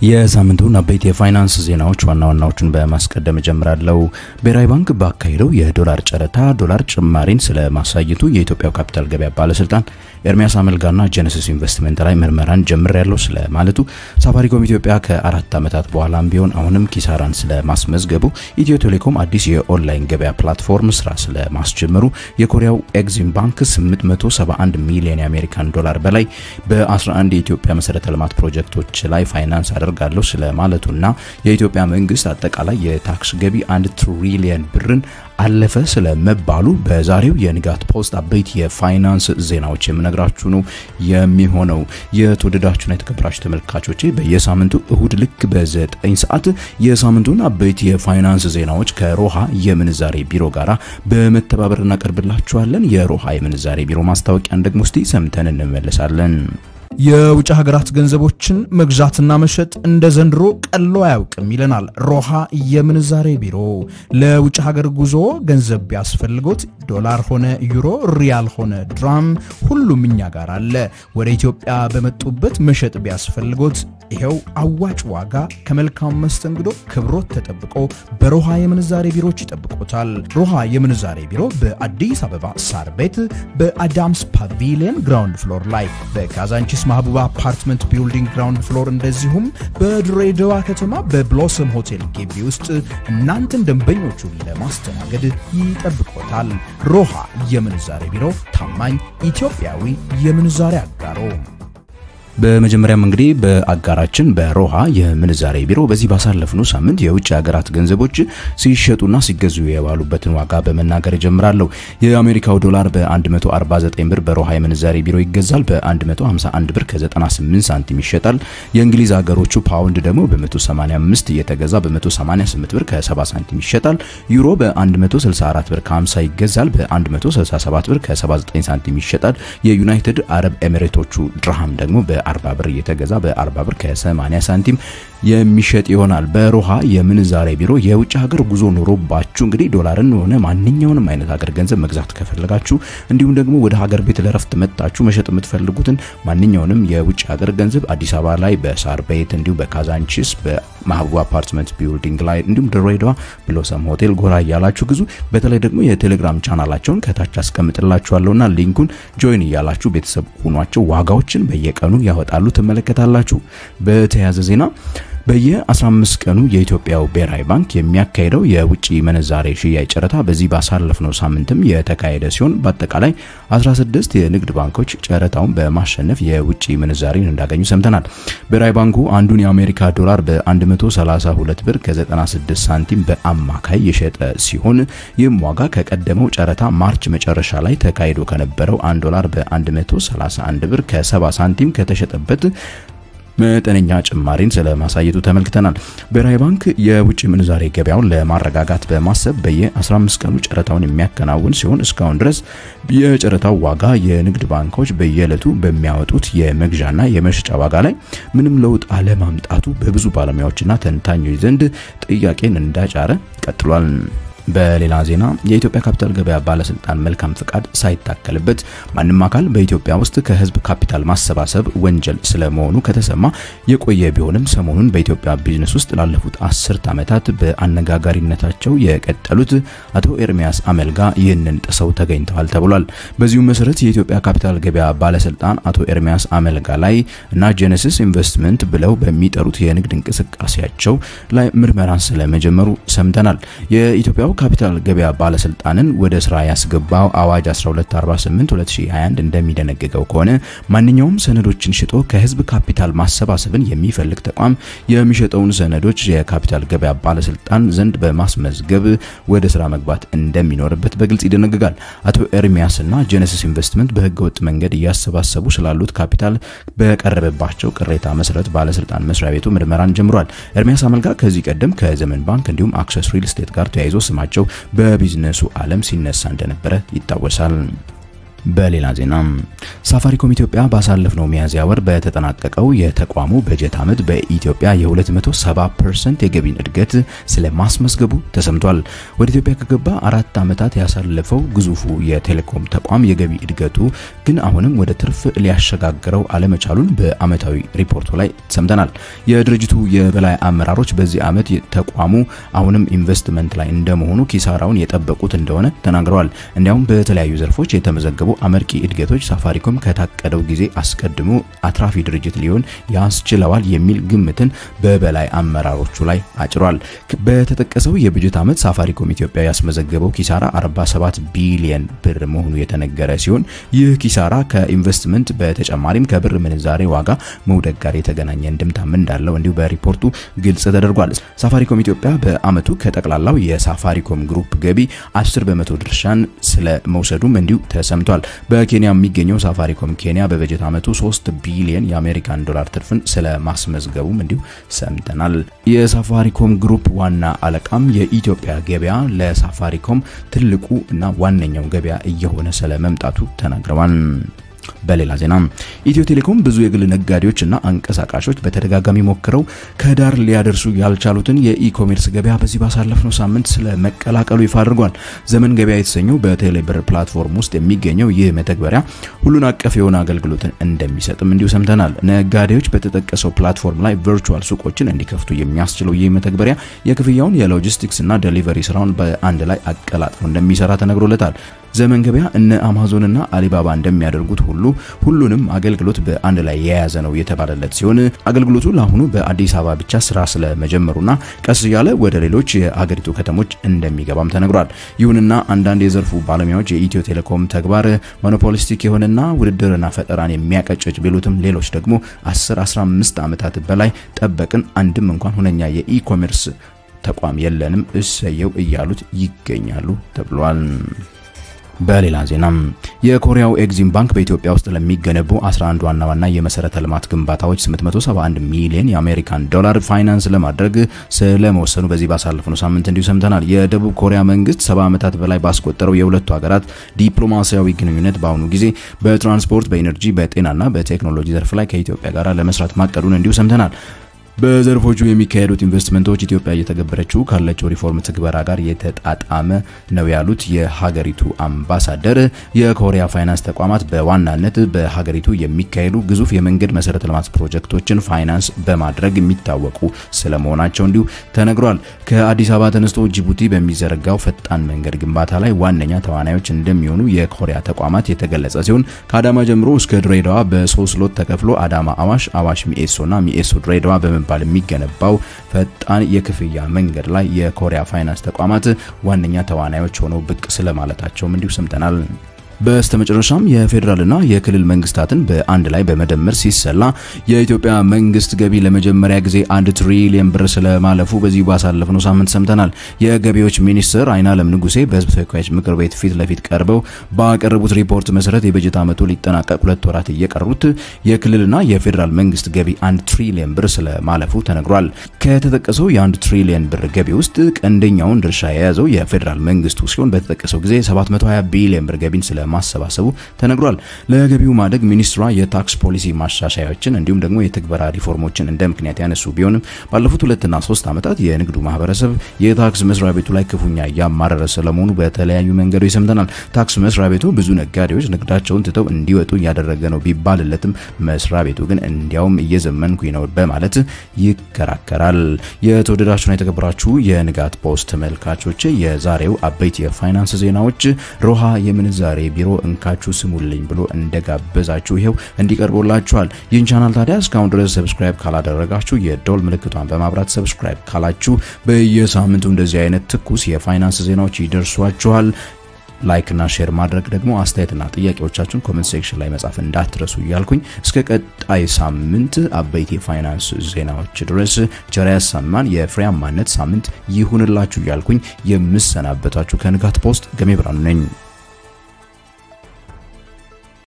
የሳምንቱን አበይት የፋይናንስ ዜናዎች ዋና ዋናዎቹን በማስቀደም ጀምራለሁ። ብሔራዊ ባንክ ባካሄደው የዶላር ጨረታ ዶላር ጭማሪን ስለማሳየቱ የኢትዮጵያው ካፒታል ገበያ ባለስልጣን ኤርሚያስ አመልጋና ጄነሲስ ኢንቨስትመንት ላይ ምርመራን ጀምሬያለሁ ስለማለቱ፣ ሳፋሪኮም ኢትዮጵያ ከ4 ዓመታት በኋላም ቢሆን አሁንም ኪሳራን ስለማስመዝገቡ፣ ኢትዮ ቴሌኮም አዲስ የኦንላይን ገበያ ፕላትፎርም ስራ ስለማስጀመሩ፣ የኮሪያው ኤግዚም ባንክ 871 ሚሊዮን የአሜሪካን ዶላር በላይ በ11 የኢትዮጵያ መሰረተ ልማት ፕሮጀክቶች ላይ ፋይናንስ አደርጋለሁ ስለማለቱና የኢትዮጵያ መንግስት አጠቃላይ የታክስ ገቢ 1 ትሪሊየን ብርን አለፈ ስለመባሉ በዛሬው የንጋት ፖስት አበይት የፋይናንስ ዜናዎች የምነግራችሁ ነው የሚሆነው። የተወደዳችሁና የተከበራችሁ ተመልካቾቼ በየሳምንቱ እሁድ ልክ በ9 ሰዓት የሳምንቱን አበይት የፋይናንስ ዜናዎች ከሮሃ የምንዛሬ ቢሮ ጋራ በመተባበር እናቀርብላችኋለን። የሮሃ የምንዛሬ ቢሮ ማስታወቂያን ደግሞ እስቲ ሰምተን እንመለሳለን። የውጭ ሀገራት ገንዘቦችን መግዛትና መሸጥ እንደ ዘንድሮ ቀሎ አያውቅም ይለናል ሮሃ የምንዛሬ ቢሮ። ለውጭ ሀገር ጉዞ ገንዘብ ቢያስፈልጎት ዶላር ሆነ ዩሮ፣ ሪያል ሆነ ድራም ሁሉም እኛ ጋር አለ። ወደ ኢትዮጵያ በመጡበት መሸጥ ቢያስፈልጎት ይሄው አዋጭ ዋጋ ከመልካም መስተንግዶ ክብሮት ተጠብቆ በሮሃ የምንዛሬ ቢሮች ይጠብቆታል። ሮሃ የምንዛሬ ቢሮ በአዲስ አበባ ሳር ቤት በአዳምስ ፓቪሊየን ግራውንድ ፍሎር ላይ በካዛንቺስ ማህቡባ አፓርትመንት ቢልዲንግ ግራውንድ ፍሎር እንደዚሁም በድሬዳዋ ከተማ በብሎሰም ሆቴል ግቢ ውስጥ እናንተን ደንበኞቹን ለማስተናገድ ይጠብቆታል። ሮሃ የምንዛሬ ቢሮ ታማኝ ኢትዮጵያዊ የምንዛሬ አጋሮ። በመጀመሪያም እንግዲህ በአጋራችን በሮሃ የምንዛሬ ቢሮ በዚህ ባሳለፍነው ሳምንት የውጭ ሀገራት ገንዘቦች ሲሸጡና ሲገዙ የዋሉበትን ዋጋ በመናገር ጀምራለሁ። የአሜሪካው ዶላር በ149 ብር በሮሃ የምንዛሬ ቢሮ ይገዛል። በ151 ብር ከ98 ሳንቲም ይሸጣል። የእንግሊዝ ሀገሮቹ ፓውንድ ደግሞ በ185 እየተገዛ በ188 ብር ከ70 ሳንቲም ይሸጣል። ዩሮ በ164 ብር ከ50 ይገዛል። በ167 ብር ከ79 ሳንቲም ይሸጣል። የዩናይትድ አረብ ኤሚሬቶቹ ድርሃም ደግሞ በ40 ብር እየተገዛ በ40 ብር ከ80 ሳንቲም የሚሸጥ ይሆናል። በሮሃ የምንዛሬ ቢሮ የውጭ ሀገር ጉዞ ኖሮባችሁ እንግዲህ ዶላርን ሆነ ማንኛውንም አይነት ሀገር ገንዘብ መግዛት ከፈለጋችሁ እንዲሁም ደግሞ ወደ ሀገር ቤት ለረፍት መጣችሁ መሸጥ የምትፈልጉትን ማንኛውንም የውጭ ሀገር ገንዘብ አዲስ አበባ ላይ በሳር ቤት እንዲሁም በካዛንቺስ በማህቡባ አፓርትመንት ቢልዲንግ ላይ እንዲሁም ድሬዳዋ ብሎሰም ሆቴል ጎራ ያላችሁ ግዙ። በተለይ ደግሞ የቴሌግራም ቻናላቸውን ከታች አስቀምጥላችኋለሁና ሊንኩን ጆይን ያላችሁ ቤተሰብ ሆኗቸው ዋጋዎችን በየቀኑ ያወጣሉ ተመለከታላችሁ። በተያያዘ ዜና በየ15 ቀኑ የኢትዮጵያው ብሔራዊ ባንክ የሚያካሂደው የውጭ ምንዛሬ ሽያጭ ጨረታ በዚህ ባሳለፍነው ሳምንትም የተካሄደ ሲሆን በአጠቃላይ 16 የንግድ ባንኮች ጨረታውን በማሸነፍ የውጭ ምንዛሬን እንዳገኙ ሰምተናል። ብሔራዊ ባንኩ አንዱን የአሜሪካ ዶላር በ132 ብር ከ96 ሳንቲም በአማካይ የሸጠ ሲሆን ይህም ዋጋ ከቀደመው ጨረታ ማርች መጨረሻ ላይ ተካሂዶ ከነበረው 1 ዶላር በ131 ብር ከ70 ሳንቲም ከተሸጠበት መጠነኛ ጭማሪን ስለማሳየቱ ተመልክተናል። ብሔራዊ ባንክ የውጭ ምንዛሬ ገበያውን ለማረጋጋት በማሰብ በየ15 ቀኑ ጨረታውን የሚያከናውን ሲሆን እስካሁን ድረስ የጨረታው ዋጋ የንግድ ባንኮች በየዕለቱ በሚያወጡት የመግዣና የመሸጫ ዋጋ ላይ ምንም ለውጥ አለማምጣቱ በብዙ ባለሙያዎችና ተንታኞች ዘንድ ጥያቄን እንዳጫረ ቀጥሏል። በሌላ ዜና የኢትዮጵያ ካፒታል ገበያ ባለስልጣን መልካም ፍቃድ ሳይታከልበት ማንንም አካል በኢትዮጵያ ውስጥ ከህዝብ ካፒታል ማሰባሰብ ወንጀል ስለመሆኑ ከተሰማ የቆየ ቢሆንም ሰሞኑን በኢትዮጵያ ቢዝነስ ውስጥ ላለፉት 10 ዓመታት በአነጋጋሪነታቸው የቀጠሉት አቶ ኤርሚያስ አመልጋ ይህንን ጥሰው ተገኝተዋል ተብሏል። በዚሁ መሰረት የኢትዮጵያ ካፒታል ገበያ ባለስልጣን አቶ ኤርሚያስ አመልጋ ላይ እና ጄነሲስ ኢንቨስትመንት ብለው በሚጠሩት የንግድ እንቅስቃሴያቸው ላይ ምርመራን ስለመጀመሩ ሰምተናል። የኢትዮጵያ ካፒታል ገበያ ባለስልጣንን ወደ ስራ ያስገባው አዋጅ 1248/2021 እንደሚደነግገው ከሆነ ማንኛውም ሰነዶችን ሽጦ ከህዝብ ካፒታል ማሰባሰብን የሚፈልግ ተቋም የሚሸጠውን ሰነዶች የካፒታል ገበያ ባለስልጣን ዘንድ በማስመዝገብ ወደ ስራ መግባት እንደሚኖርበት በግልጽ ይደነግጋል። አቶ ኤርሚያስና ጄነሲስ ኢንቨስትመንት በህገወጥ መንገድ ያሰባሰቡ ስላሉት ካፒታል በቀረበባቸው ቅሬታ መሰረት ባለስልጣን መስሪያ ቤቱ ምርመራን ጀምሯል። ኤርሚያስ አመልጋ ከዚህ ቀደም ከዘመን ባንክ እንዲሁም አክሰስ ሪል ስቴት ጋር ተያይዞ ስማቸው በቢዝነሱ ዓለም ሲነሳ እንደነበረ ይታወሳል። በሌላ ዜና ሳፋሪኮም ኢትዮጵያ ባሳለፍነው ሚያዝያ ወር በተጠናቀቀው የተቋሙ በጀት ዓመት በኢትዮጵያ የ270% የገቢ እድገት ስለማስመዝገቡ ተሰምቷል። ወደ ኢትዮጵያ ከገባ 4 ዓመታት ያሳለፈው ግዙፉ የቴሌኮም ተቋም የገቢ እድገቱ ግን አሁንም ወደ ትርፍ ሊያሸጋግረው አለመቻሉን በአመታዊ ሪፖርቱ ላይ ሰምተናል። የድርጅቱ የበላይ አመራሮች በዚህ ዓመት ተቋሙ አሁንም ኢንቨስትመንት ላይ እንደመሆኑ ኪሳራውን የጠበቁት እንደሆነ ተናግረዋል። እንዲያውም በተለያዩ ዘርፎች የተመዘገቡ አመርቂ እድገቶች ሳፋሪኮም ከታቀደው ጊዜ አስቀድሞ አትራፊ ድርጅት ሊሆን ያስችለዋል የሚል ግምትን በበላይ አመራሮቹ ላይ አጭሯል። በተጠቀሰው የበጀት ዓመት ሳፋሪኮም ኢትዮጵያ ያስመዘገበው ኪሳራ 47 ቢሊዮን ብር መሆኑ የተነገረ ሲሆን ይህ ኪሳራ ከኢንቨስትመንት በተጨማሪም ከብር ምንዛሬ ዋጋ መውደቅ ጋር የተገናኘ እንድምታም እንዳለው እንዲሁ በሪፖርቱ ግልጽ ተደርጓል። ሳፋሪኮም ኢትዮጵያ በአመቱ ከጠቅላላው የሳፋሪኮም ግሩፕ ገቢ 10% ድርሻን ስለመውሰዱም እንዲሁ ተሰምቷል። በኬንያ የሚገኘው ሳፋሪኮም ኬንያ በበጀት ዓመቱ 3 ቢሊዮን የአሜሪካን ዶላር ትርፍን ስለማስመዝገቡም እንዲሁ ሰምተናል። የሳፋሪኮም ግሩፕ ዋና አለቃም የኢትዮጵያ ገበያ ለሳፋሪኮም ትልቁ እና ዋነኛው ገበያ እየሆነ ስለመምጣቱ ተናግረዋል። በሌላ ዜና ኢትዮ ቴሌኮም ብዙ የግል ነጋዴዎችና አንቀሳቃሾች በተደጋጋሚ ሞክረው ከዳር ሊያደርሱ ያልቻሉትን የኢኮሜርስ ገበያ በዚህ ባሳለፍነው ሳምንት ስለመቀላቀሉ ይፋ አድርጓል። ዘመን ገበያ የተሰኘው በቴሌብር ፕላትፎርም ውስጥ የሚገኘው ይህ መተግበሪያ ሁሉን አቀፍ የሆነ አገልግሎትን እንደሚሰጥም እንዲሁ ሰምተናል። ነጋዴዎች በተጠቀሰው ፕላትፎርም ላይ ቨርቹዋል ሱቆችን እንዲከፍቱ የሚያስችለው ይህ መተግበሪያ የክፍያውን የሎጂስቲክስና ዴሊቨሪ ስራውን በአንድ ላይ አቀላጥፎ እንደሚሰራ ተነግሮለታል። ዘመን ገበያ እነ አማዞንና አሊባባ እንደሚያደርጉት ሁሉንም አገልግሎት በአንድ ላይ የያዘ ነው የተባለለት ሲሆን አገልግሎቱ ለአሁኑ በአዲስ አበባ ብቻ ስራ ስለመጀመሩና ቀስ ያለ ወደ ሌሎች የሀገሪቱ ከተሞች እንደሚገባም ተነግሯል። ይሁንና አንዳንድ የዘርፉ ባለሙያዎች የኢትዮ ቴሌኮም ተግባር ሞኖፖሊስቲክ የሆነና ውድድርና ፈጠራን የሚያቀጭጭ ቢሉትም ሌሎች ደግሞ 10-15 ዓመታት በላይ ጠበቅን አንድም እንኳን ሁነኛ የኢኮሜርስ ተቋም የለንም እሰየው እያሉት ይገኛሉ ተብሏል። በሌላ ዜና የኮሪያው ኤግዚም ባንክ በኢትዮጵያ ውስጥ ለሚገነቡ 11 ዋና የመሰረተ ልማት ግንባታዎች 871 ሚሊዮን የአሜሪካን ዶላር ፋይናንስ ለማድረግ ስለመወሰኑ በዚህ ባሳለፍነው ሳምንት እንዲሁ ሰምተናል። የደቡብ ኮሪያ መንግስት 70 ዓመታት በላይ ባስቆጠረው የሁለቱ ሀገራት ዲፕሎማሲያዊ ግንኙነት በአሁኑ ጊዜ በትራንስፖርት፣ በኢነርጂ፣ በጤናና በቴክኖሎጂ ዘርፍ ላይ ከኢትዮጵያ ጋር ለመስራት ማቀዱን እንዲሁ ሰምተናል። በዘርፎቹ የሚካሄዱት ኢንቨስትመንቶች ኢትዮጵያ እየተገበረችው ካለችው ሪፎርም ትግበራ ጋር የተጣጣመ ነው ያሉት የሀገሪቱ አምባሳደር የኮሪያ ፋይናንስ ተቋማት በዋናነት በሀገሪቱ የሚካሄዱ ግዙፍ የመንገድ መሰረተ ልማት ፕሮጀክቶችን ፋይናንስ በማድረግ የሚታወቁ ስለመሆናቸው እንዲሁ ተነግሯል። ከአዲስ አበባ ተነስቶ ጅቡቲ በሚዘረጋው ፈጣን መንገድ ግንባታ ላይ ዋነኛ ተዋናዮች እንደሚሆኑ የኮሪያ ተቋማት የተገለጸ ሲሆን ከአዳማ ጀምሮ እስከ ድሬዳዋ በ3 ሎት ተከፍሎ አዳማ አዋሽ፣ አዋሽ ሚኤሶና ሚኤሶ ድሬዳዋ በመባል የሚገነባው ፈጣን የክፍያ መንገድ ላይ የኮሪያ ፋይናንስ ተቋማት ዋነኛ ተዋናዮች ሆነው ብቅ ስለማለታቸውም እንዲሁ ሰምተናል። በስተመጨረሻም የፌደራልና የክልል መንግስታትን በአንድ ላይ በመደመር ሲሰላ የኢትዮጵያ መንግስት ገቢ ለመጀመሪያ ጊዜ 1 ትሪሊየን ብር ስለማለፉ በዚህ ባሳለፍነው ሳምንት ሰምተናል። የገቢዎች ሚኒስትር አይናለም ንጉሴ በህዝብ ተወካዮች ምክር ቤት ፊት ለፊት ቀርበው ባቀረቡት ሪፖርት መሰረት የበጀት ዓመቱ ሊጠናቀቅ 2 ወራት እየቀሩት የክልልና የፌደራል መንግስት ገቢ 1 ትሪሊየን ብር ስለማለፉ ተነግሯል። ከተጠቀሰው የ1 ትሪሊየን ብር ገቢ ውስጥ ቀንደኛውን ድርሻ የያዘው የፌደራል መንግስቱ ሲሆን በተጠቀሰው ጊዜ 720 ቢሊዮን ብር ገቢን ማሰባሰቡ ተነግሯል። ለገቢው ማደግ ሚኒስትሯ የታክስ ፖሊሲ ማሻሻያዎችን እንዲሁም ደግሞ የትግበራ ሪፎርሞችን እንደ ምክንያት ያነሱ ቢሆንም ባለፉት 2 እና 3 ዓመታት የንግዱ ማህበረሰብ የታክስ መስሪያ ቤቱ ላይ ክፉኛ ያማረረ ስለመሆኑ በተለያዩ መንገዶች ሰምተናል። ታክስ መስሪያ ቤቱ ብዙ ነጋዴዎች ንግዳቸውን ትተው እንዲወጡ ያደረገ ነው ቢባልለትም መስሪያ ቤቱ ግን እንዲያውም እየዘመንኩኝ ነው በማለት ይከራከራል። የተወደዳችሁና የተከበራችሁ የንጋት ፖስት ተመልካቾች የዛሬው አበይት የፋይናንስ ዜናዎች ሮሃ የምንዛሬ ቢሮ እንካችሁ ስሙልኝ ብሎ እንደጋበዛችሁ ይሄው እንዲቀርቦላችኋል። ይህን ቻናል ታዲያ እስካሁን ድረስ ሰብስክራይብ ካላደረጋችሁ የዶል ምልክቷን በማብራት ሰብስክራይብ ካላችሁ በየሳምንቱ እንደዚህ አይነት ትኩስ የፋይናንስ ዜናዎች ይደርሷችኋል። ላይክ እና ሼር ማድረግ ደግሞ አስተያየትና ጥያቄዎቻችሁን ኮሜንት ሴክሽን ላይ መጻፍ እንዳትረሱ እያልኩኝ እስከ ቀጣይ ሳምንት አበይት የፋይናንስ ዜናዎች ድረስ ቸር ያሰማን የፍሬያማነት ሳምንት ይሁንላችሁ እያልኩኝ የምሰናበታችሁ ከንጋት ፖስት ገሜ ብርሃኑ ነኝ።